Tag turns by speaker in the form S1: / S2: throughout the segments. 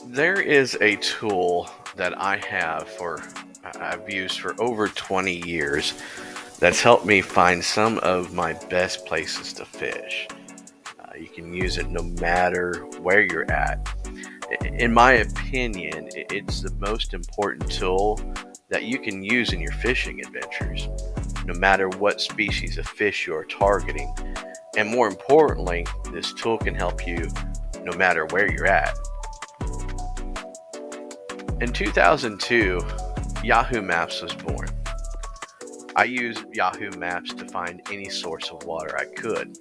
S1: There is a tool that I've used for over 20 years that's helped me find some of my best places to fish. You can use it no matter where you're at. In my opinion, it's the most important tool that you can use in your fishing adventures, no matter what species of fish you are targeting. And more importantly, this tool can help you no matter where you're at. In 2002, Yahoo Maps was born. I used Yahoo Maps to find any source of water I could.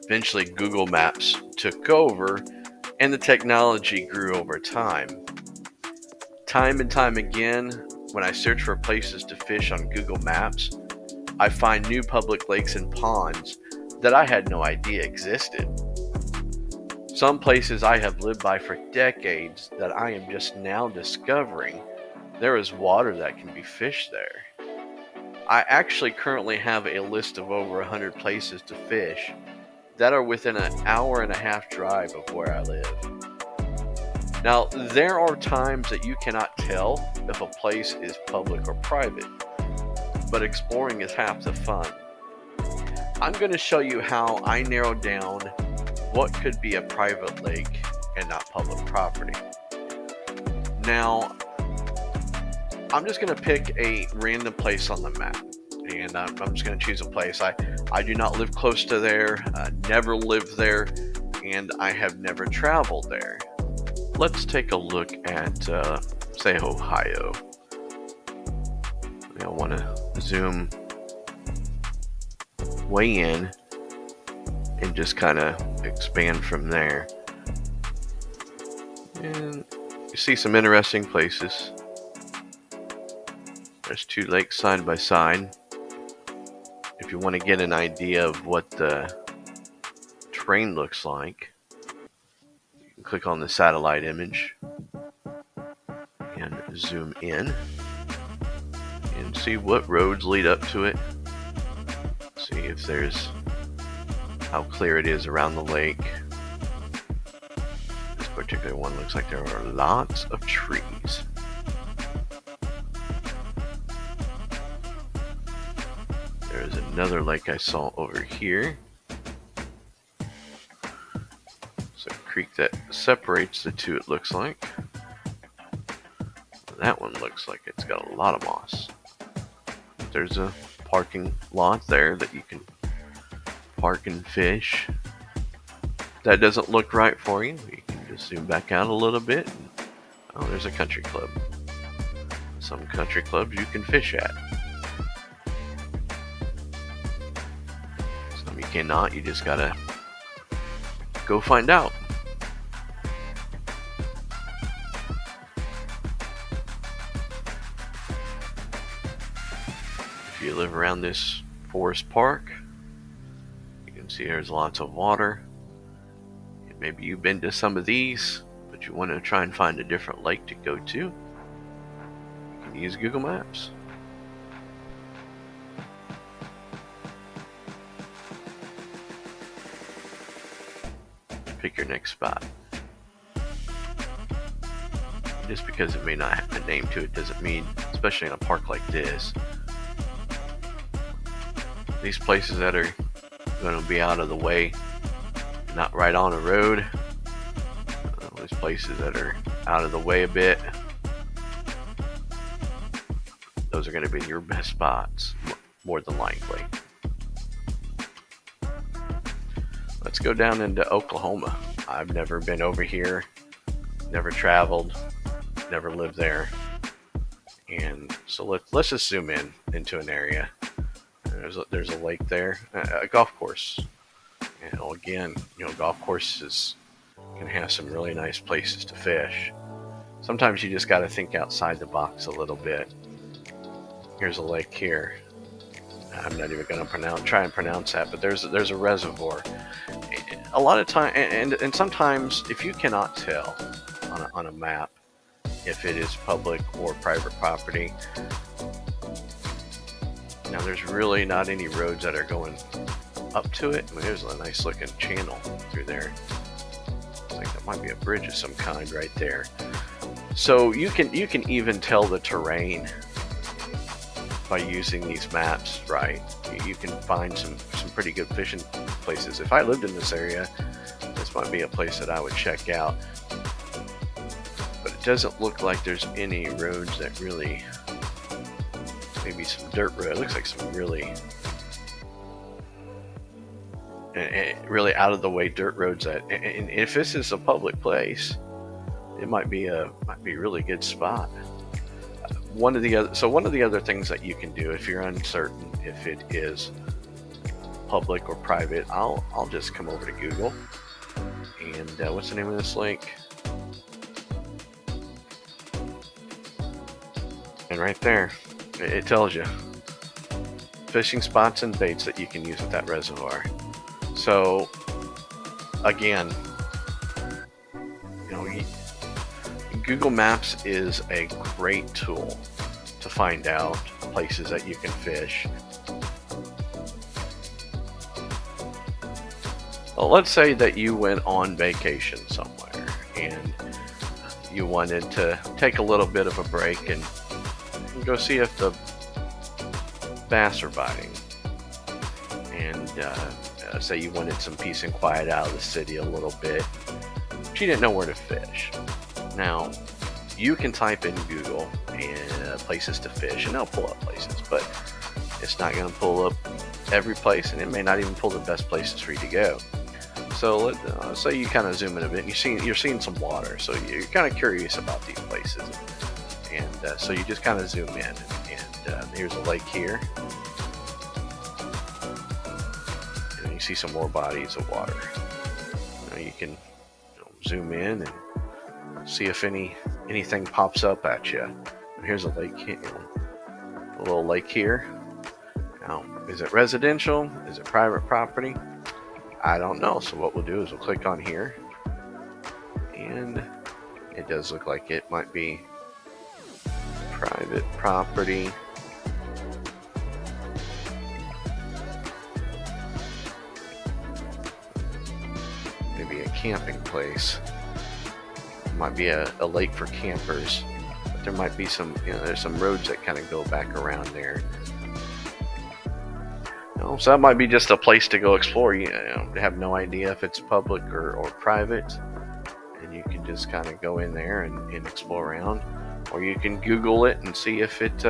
S1: Eventually, Google Maps took over, and the technology grew over time. Time and time again, when I search for places to fish on Google Maps, I find new public lakes and ponds that I had no idea existed. Some places I have lived by for decades that I am just now discovering there is water that can be fished there. I actually currently have a list of over 100 places to fish that are within an hour and a half drive of where I live. Now, there are times that you cannot tell if a place is public or private, but exploring is half the fun. I'm going to show you how I narrowed down what could be a private lake and not public property. Now, I'm just going to pick a random place on the map, and I'm just going to choose a place. I do not live close to there, never lived there, and I have never traveled there. Let's take a look at, say, Ohio. I want to zoom way in and just kind of expand from there. And you see some interesting places. There's two lakes side by side. If you want to get an idea of what the terrain looks like, you can click on the satellite image and zoom in and see what roads lead up to it. See if there's how clear it is around the lake. This particular one looks like there are lots of trees. There's another lake I saw over here. It's a creek that separates the two, it looks like. That one looks like it's got a lot of moss. There's a parking lot there that you can park and fish. If that doesn't look right for you, you can just zoom back out a little bit. Oh, there's a country club. Some country clubs you can fish at. Some you cannot, you just gotta go find out. If you live around this forest park, you can see there's lots of water. And maybe you've been to some of these, but you want to try and find a different lake to go to. You can use Google Maps. Pick your next spot. Just because it may not have a name to it doesn't mean, especially in a park like this, these places that are going to be out of the way, not right on a road, these places that are out of the way a bit, those are going to be your best spots, more than likely. Let's go down into Oklahoma. I've never been over here, never traveled, never lived there, and so let's just zoom in into an area. There's a lake there, a golf course. And again, golf courses can have some really nice places to fish. Sometimes you just got to think outside the box a little bit. Here's a lake here. I'm not even going to try and pronounce that, but there's a reservoir. A lot of time, and sometimes if you cannot tell on a map if it is public or private property, now there's really not any roads that are going up to it. I mean, there's a nice looking channel through there. So like there might be a bridge of some kind right there. So you can even tell the terrain by using these maps, right? You can find some pretty good fishing places. If I lived in this area, this might be a place that I would check out. But it doesn't look like there's any roads that really, maybe some dirt road. It looks like some really out of the way dirt roads that, and if this is a public place, it might be a really good spot. One of the other things that you can do if you're uncertain if it is public or private, I'll just come over to Google and what's the name of this link? And right there, it tells you fishing spots and baits that you can use at that reservoir. So again, Google Maps is a great tool to find out places that you can fish. Well, let's say that you went on vacation somewhere and you wanted to take a little bit of a break and go see if the bass are biting, and say you wanted some peace and quiet out of the city a little bit, but you didn't know where to fish. Now, you can type in Google and places to fish, and they'll pull up places, but it's not going to pull up every place, and it may not even pull the best places for you to go. So let's say you kind of zoom in a bit, and you're seeing some water, so you're kind of curious about these places, and so you just kind of zoom in, and here's a lake here, and you see some more bodies of water. You can zoom in and see if anything pops up at you. Here's a lake here, a little lake here. Now, is it residential? Is it private property? I don't know. So what we'll do is we'll click on here, and it does look like it might be private property. Maybe a camping place. Might be a lake for campers, but there might be some, there's some roads that kind of go back around there. So that might be just a place to go explore. You have no idea if it's public or private, and you can just kind of go in there and explore around, or you can Google it and see if it,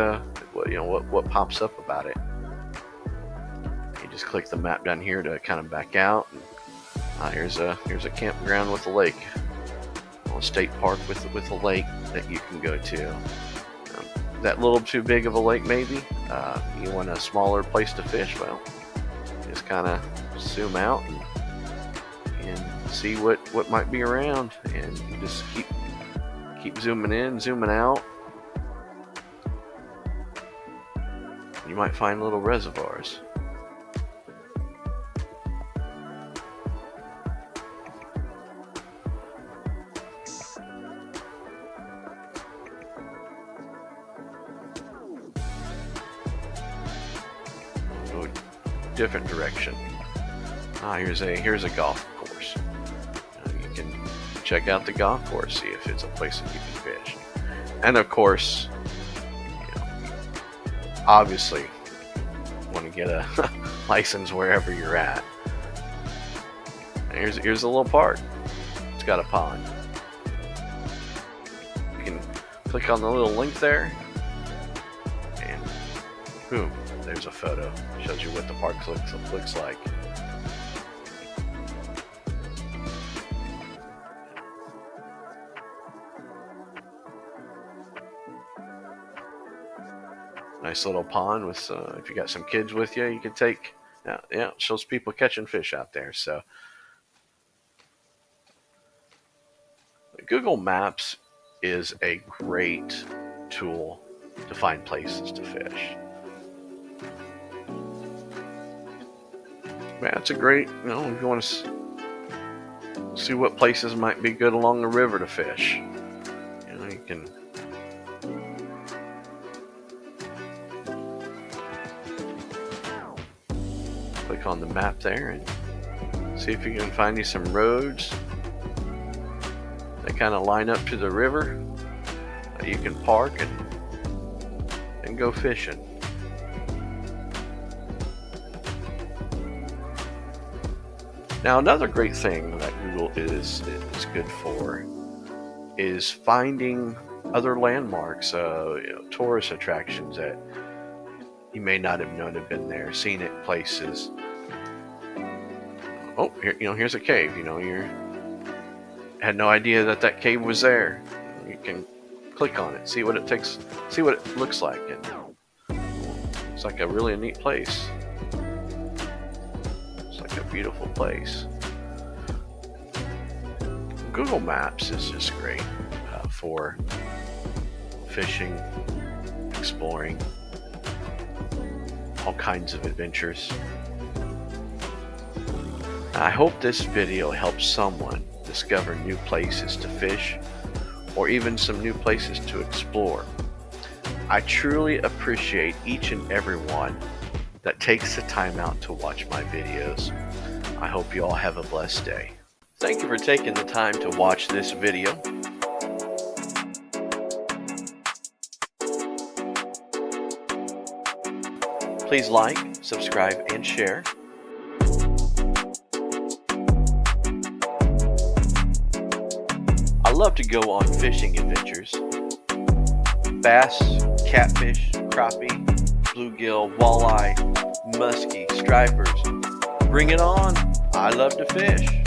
S1: what pops up about it. You just click the map down here to kind of back out. And, here's a campground with a lake. A state park with a lake that you can go to. That little too big of a lake, maybe. You want a smaller place to fish? Well, just kind of zoom out and see what might be around, and you just keep zooming in, zooming out. You might find little reservoirs. Different direction. Here's a golf course. You can check out the golf course, see if it's a place that you can fish. And of course, obviously want to get a license wherever you're at. And here's a little park. It's got a pond. You can click on the little link there, and boom, there's a photo. Shows you what the park looks like. Nice little pond with, if you got some kids with you, you can take. Yeah, it shows people catching fish out there. So Google Maps is a great tool to find places to fish. Man, it's a great, if you want to see what places might be good along the river to fish, you can click on the map there and see if you can find you some roads kind of line up to the river. You can park and go fishing. Now, another great thing that Google is good for is finding other landmarks, tourist attractions that you may not have known have been there, scenic places. Oh, here's a cave. You had no idea that cave was there. You can click on it, see what it looks like, and it's like a really neat place. It's like a beautiful place. Google Maps is just great for fishing, exploring, all kinds of adventures. I hope this video helps someone discover new places to fish or even some new places to explore. I truly appreciate each and every one that takes the time out to watch my videos. I hope you all have a blessed day. Thank you for taking the time to watch this video. Please like, subscribe, and share. I love to go on fishing adventures. Bass, catfish, crappie, bluegill, walleye, muskie, stripers. Bring it on! I love to fish.